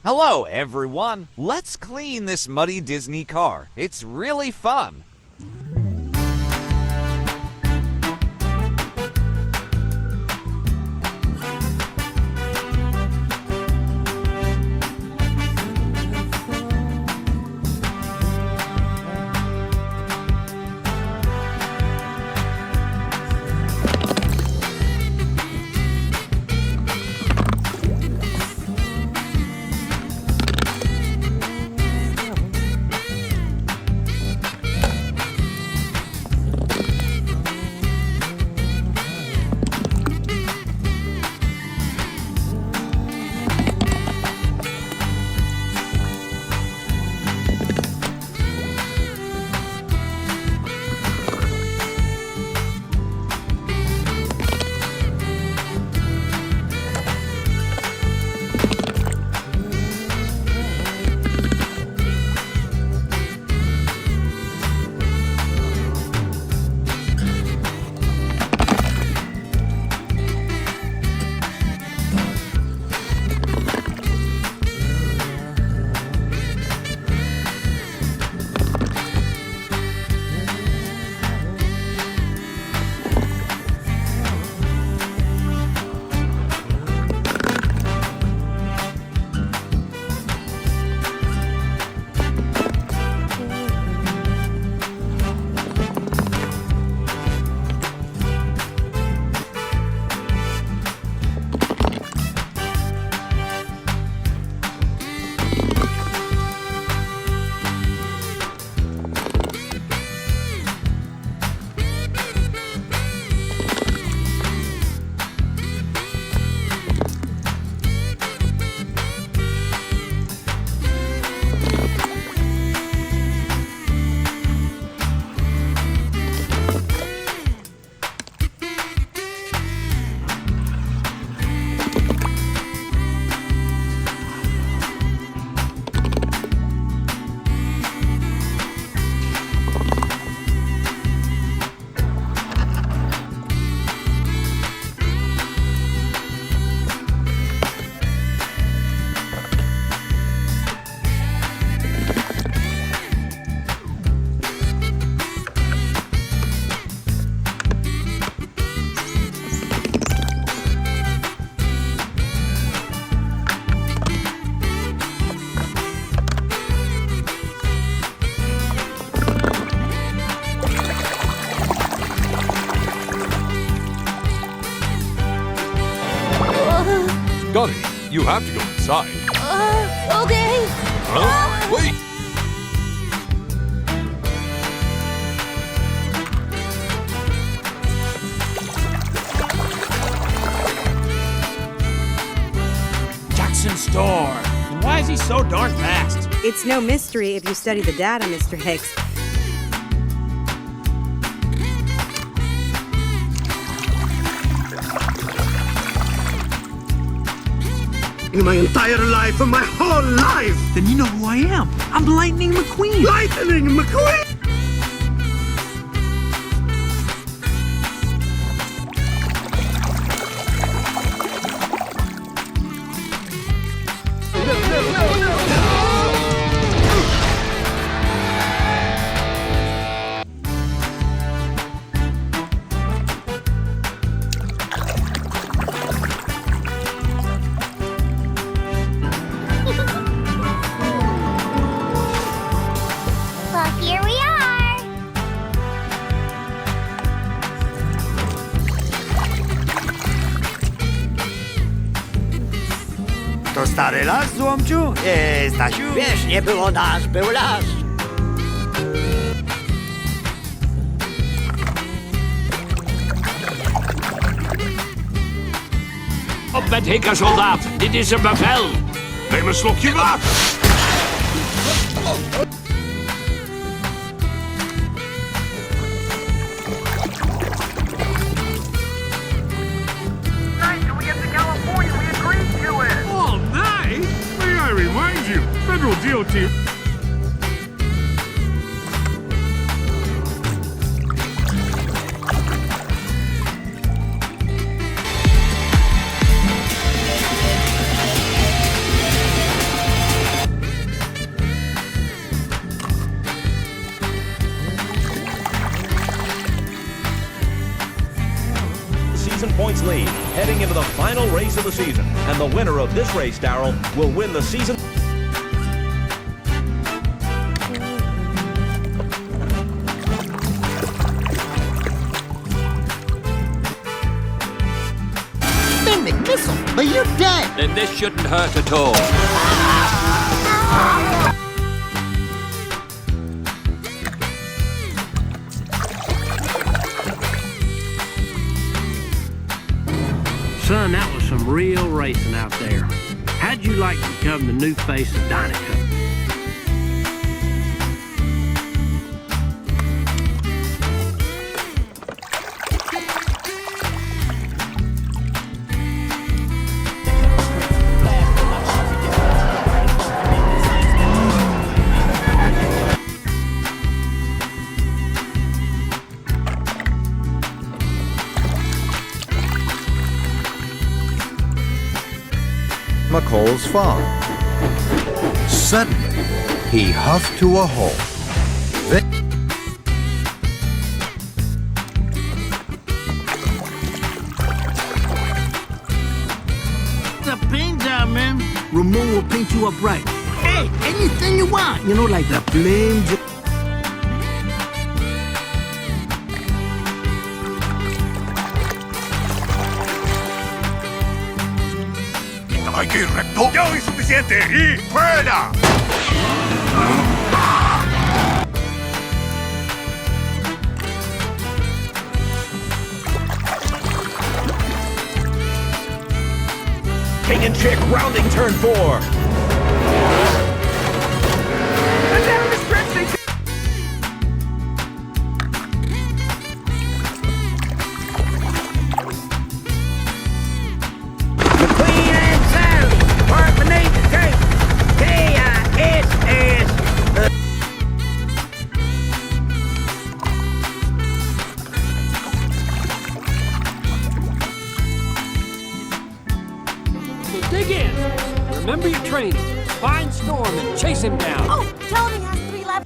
Hello, everyone. Let's clean this muddy Disney car. It's really fun. Gunny, you have to go inside. Okay. Huh? Wait! Jackson's store. Why is he so darn fast? It's no mystery if you study the data, Mr. Hicks. In my entire life, my whole life! Then you know who I am. I'm Lightning McQueen. Lightning McQueen! Well, here we are. To stary las, Złomciu? Stasiu? Wiesz, nie było nasz, był las. Op met hikken, soldaat. Dit is een bevel. Neem een slokje water. All night? May I remind you, federal DOT... lead, heading into the final race of the season. And the winner of this race, Darrell, will win the season. Missile, but you're dead. Then this shouldn't hurt at all. Son, that was some real racing out there. How'd you like to become the new face of Tomica? McCall's farm. Suddenly, he huffed to a halt. It's a paint job, man. Ramon will paint you up right. Hey, anything you want. You know, like the flames. Aquí recto. Ya hoy suficiente y fuera. King and Chick rounding turn 4. Dig in. Remember your training. Find Storm and chase him down. Oh, Tony has 3 left.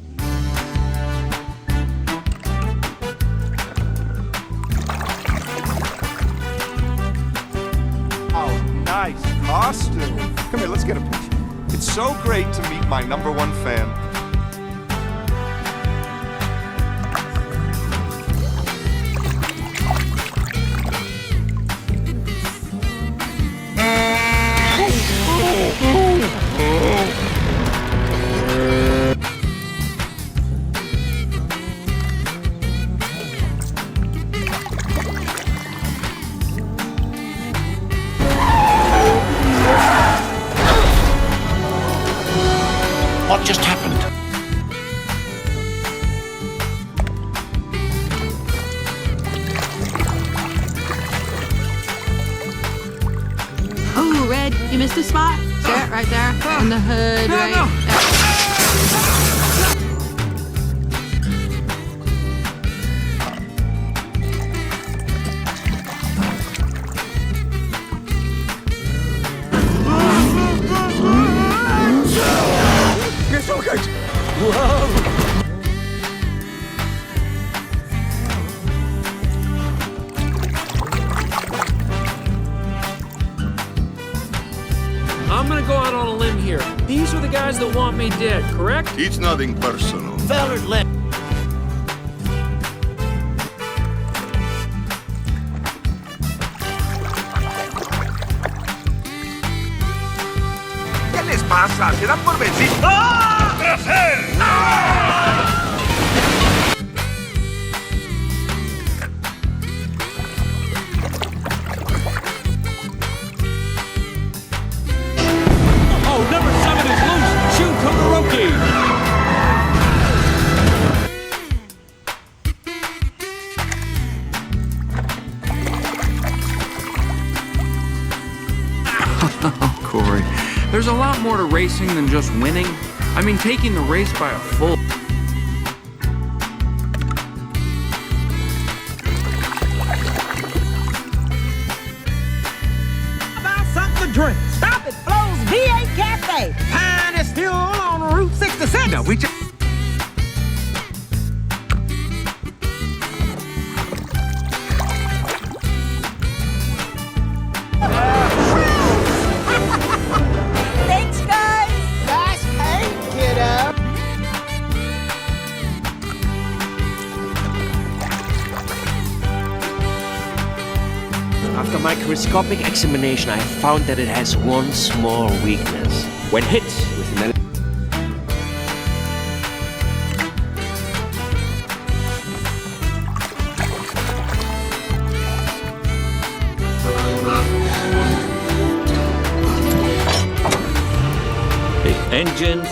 Oh, nice costume. Come here, let's get a picture. It's so great to meet my #1 fan. What just happened? Oh, Red, you missed a spot. There, right there, in the hood, right there. I'm gonna go out on a limb here. These are the guys that want me dead, correct? It's nothing personal. Feller's lip. ¿Qué les pasa? ¿Se dan por vencidos? ¡Ah! ¡Tras él! ¡Ah! Oh, number 7 is loose. Shoot Todoroki. Corey, there's a lot more to racing than just winning. I mean, taking the race by a full... About something to drink. Stop at Flo's V8 Cafe. Finest fuel on Route 66. Now we just... microscopic examination, I found that it has one small weakness. When hit with an the engine.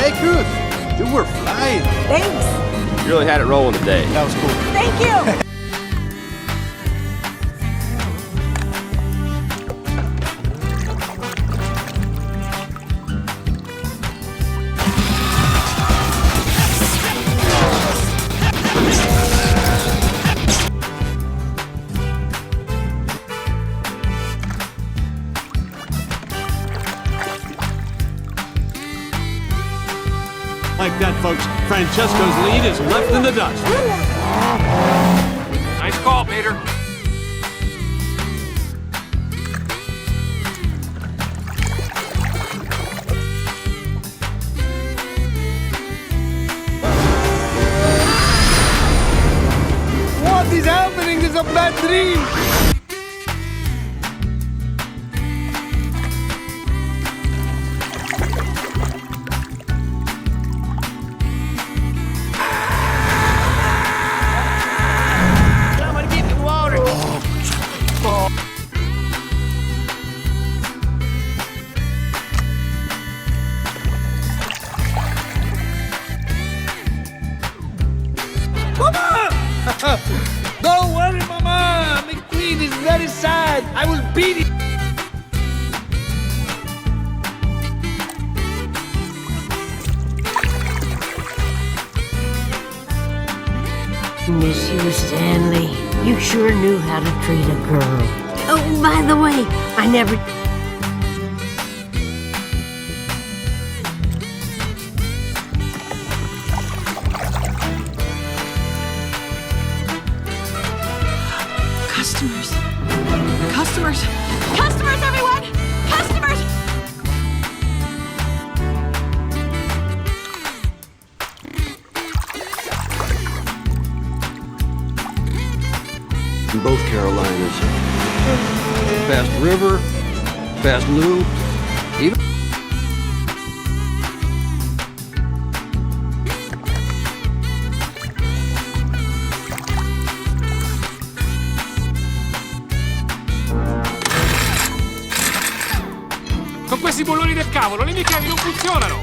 Hey, Cruz, you were flying. Thanks. You really had it rolling today. That was cool. Thank you. Like that, folks. Francesco's lead is left in the dust. Nice call, Peter. What is happening? It's a bad dream. Don't worry, Mama. McQueen is very sad. I will beat it. Monsieur Stanley, you sure knew how to treat a girl. Oh, by the way, I never... Customers. Customers. Customers, everyone! Customers! In both Carolinas. Fast river, fast loop, even... Con questi bulloni del cavolo, le mie chiavi non funzionano!